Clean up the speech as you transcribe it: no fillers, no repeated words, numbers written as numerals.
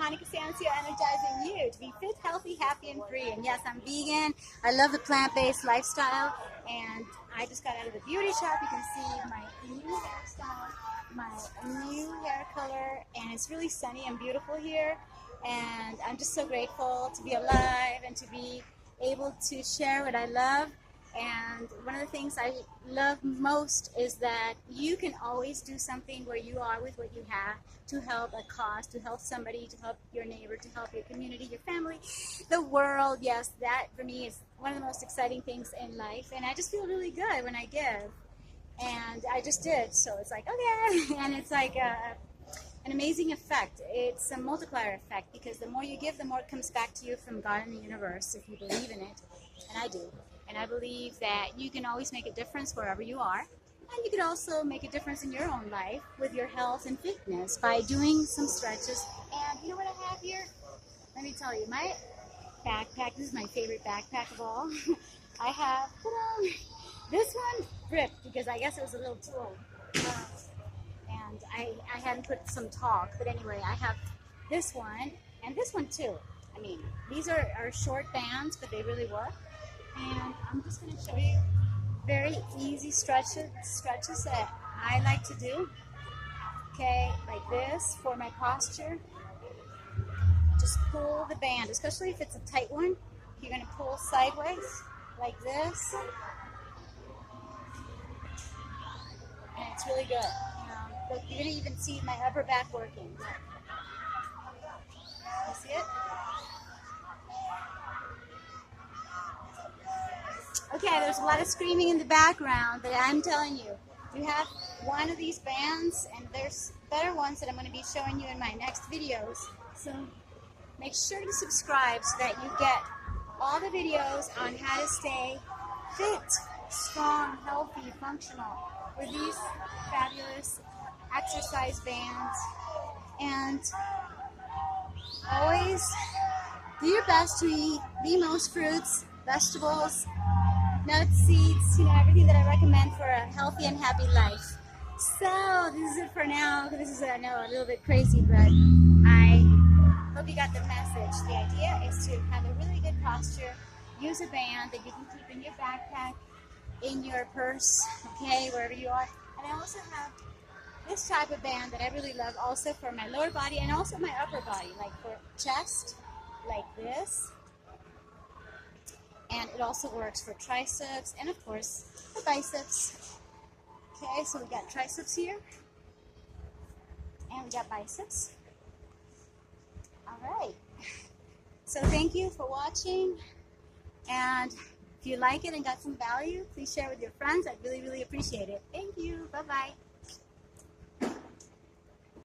Monica Sancio, energizing you to be fit, healthy, happy, and free. And yes, I'm vegan. I love the plant-based lifestyle. And I just got out of the beauty shop. You can see my new hairstyle, my new hair color, and it's really sunny and beautiful here. And I'm just so grateful to be alive and to be able to share what I love. And one of the things I love most is that you can always do something where you are with what you have to help a cause, to help somebody, to help your neighbor, to help your community, your family, the world. Yes, that for me is one of the most exciting things in life. And I just feel really good when I give. And I just did. So it's like, okay. And it's like an amazing effect. It's a multiplier effect because the more you give, the more it comes back to you from God and the universe if you believe in it. And I do. And I believe that you can always make a difference wherever you are. And you can also make a difference in your own life with your health and fitness by doing some stretches. And you know what I have here? Let me tell you, my backpack, this is my favorite backpack of all. I have, this one ripped because I guess it was a little too old. And I hadn't put some talk, but anyway, I have this one and this one too. I mean, these are short bands, but they really work. And I'm just going to show you very easy stretches that I like to do. Okay, like this for my posture. Just pull the band, especially if it's a tight one. You're going to pull sideways like this. And it's really good. Look, you're going to even see my upper back working. You see it? Okay, there's a lot of screaming in the background, but I'm telling you, you have one of these bands, and there's better ones that I'm going to be showing you in my next videos. So make sure to subscribe so that you get all the videos on how to stay fit, strong, healthy, functional with these fabulous exercise bands. And always do your best to eat the most fruits, vegetables, nuts, seeds, everything that I recommend for a healthy and happy life. So this is it for now. This is, I know, a little bit crazy, but I hope you got the message. The idea is to have a really good posture. Use a band that you can keep in your backpack, in your purse, okay, wherever you are. And I also have this type of band that I really love also for my lower body and also my upper body, like for chest, like this. And it also works for triceps and, of course, for biceps. Okay, so we got triceps here. And we got biceps. All right. So thank you for watching. And if you like it and got some value, please share with your friends. I'd really, really appreciate it. Thank you. Bye-bye.